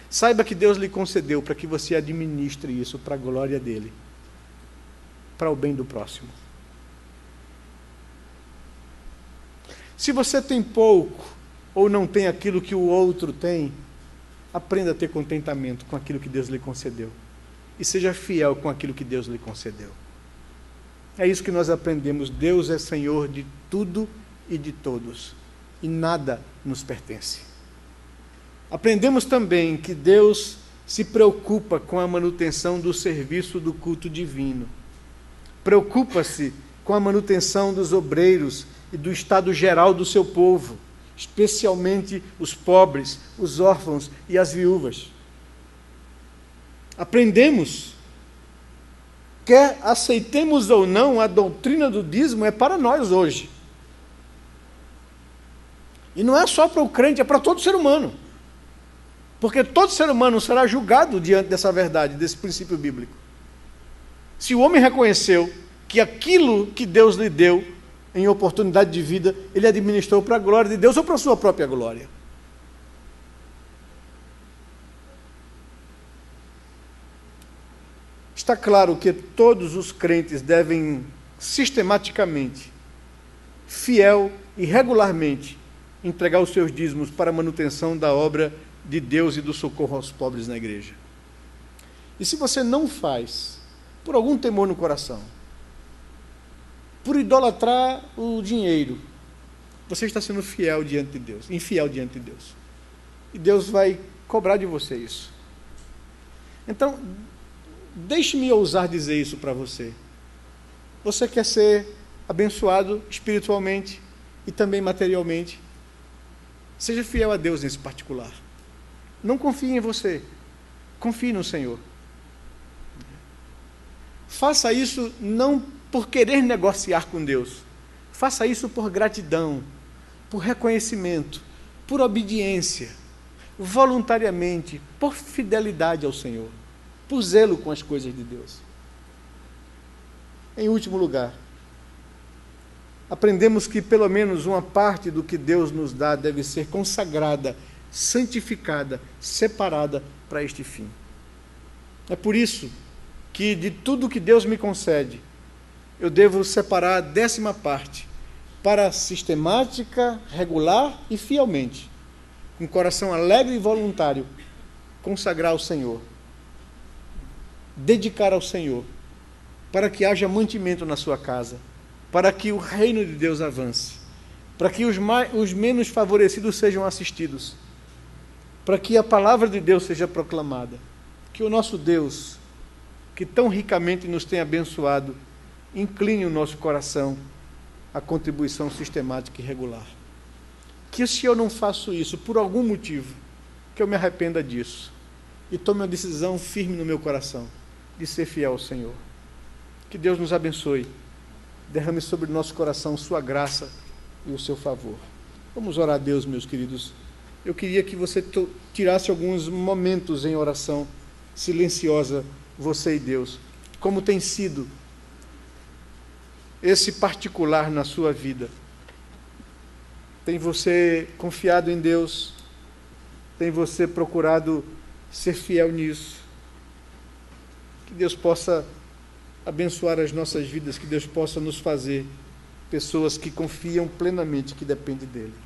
Saiba que Deus lhe concedeu para que você administre isso para a glória dele, para o bem do próximo. Se você tem pouco ou não tem aquilo que o outro tem, aprenda a ter contentamento com aquilo que Deus lhe concedeu e seja fiel com aquilo que Deus lhe concedeu. É isso que nós aprendemos. Deus é Senhor de tudo e de todos, e nada nos pertence. Aprendemos também que Deus se preocupa com a manutenção do serviço do culto divino. Preocupa-se com a manutenção dos obreiros e do estado geral do seu povo, especialmente os pobres, os órfãos e as viúvas. Aprendemos, quer aceitemos ou não, a doutrina do dízimo é para nós hoje. E não é só para o crente, é para todo ser humano. Porque todo ser humano será julgado diante dessa verdade, desse princípio bíblico. Se o homem reconheceu que aquilo que Deus lhe deu em oportunidade de vida, ele administrou para a glória de Deus ou para a sua própria glória. Está claro que todos os crentes devem sistematicamente, fiel e regularmente, entregar os seus dízimos para a manutenção da obra de Deus e do socorro aos pobres na igreja. E se você não faz, por algum temor no coração, por idolatrar o dinheiro, você está sendo fiel diante de Deus, infiel diante de Deus. E Deus vai cobrar de você isso. Então, deixe-me ousar dizer isso para você. Você quer ser abençoado espiritualmente e também materialmente? Seja fiel a Deus nesse particular. Não confie em você. Confie no Senhor. Faça isso não por querer negociar com Deus. Faça isso por gratidão, por reconhecimento, por obediência, voluntariamente, por fidelidade ao Senhor, por zelo com as coisas de Deus. Em último lugar, aprendemos que pelo menos uma parte do que Deus nos dá deve ser consagrada, santificada, separada para este fim. É por isso que de tudo que Deus me concede, eu devo separar a 10ª parte para sistemática, regular e fielmente, com coração alegre e voluntário, consagrar ao Senhor, dedicar ao Senhor, para que haja mantimento na sua casa, para que o reino de Deus avance, para que os menos favorecidos sejam assistidos, para que a palavra de Deus seja proclamada, que o nosso Deus, que tão ricamente nos tem abençoado, incline o nosso coração à contribuição sistemática e regular. Que se eu não faço isso por algum motivo, que eu me arrependa disso e tome uma decisão firme no meu coração de ser fiel ao Senhor. Que Deus nos abençoe, derrame sobre o nosso coração sua graça e o seu favor. Vamos orar a Deus, meus queridos. Eu queria que você tirasse alguns momentos em oração silenciosa, você e Deus. Como tem sido esse particular na sua vida? Tem você confiado em Deus? Tem você procurado ser fiel nisso? Que Deus possa abençoar as nossas vidas, que Deus possa nos fazer pessoas que confiam plenamente, que dependem dEle.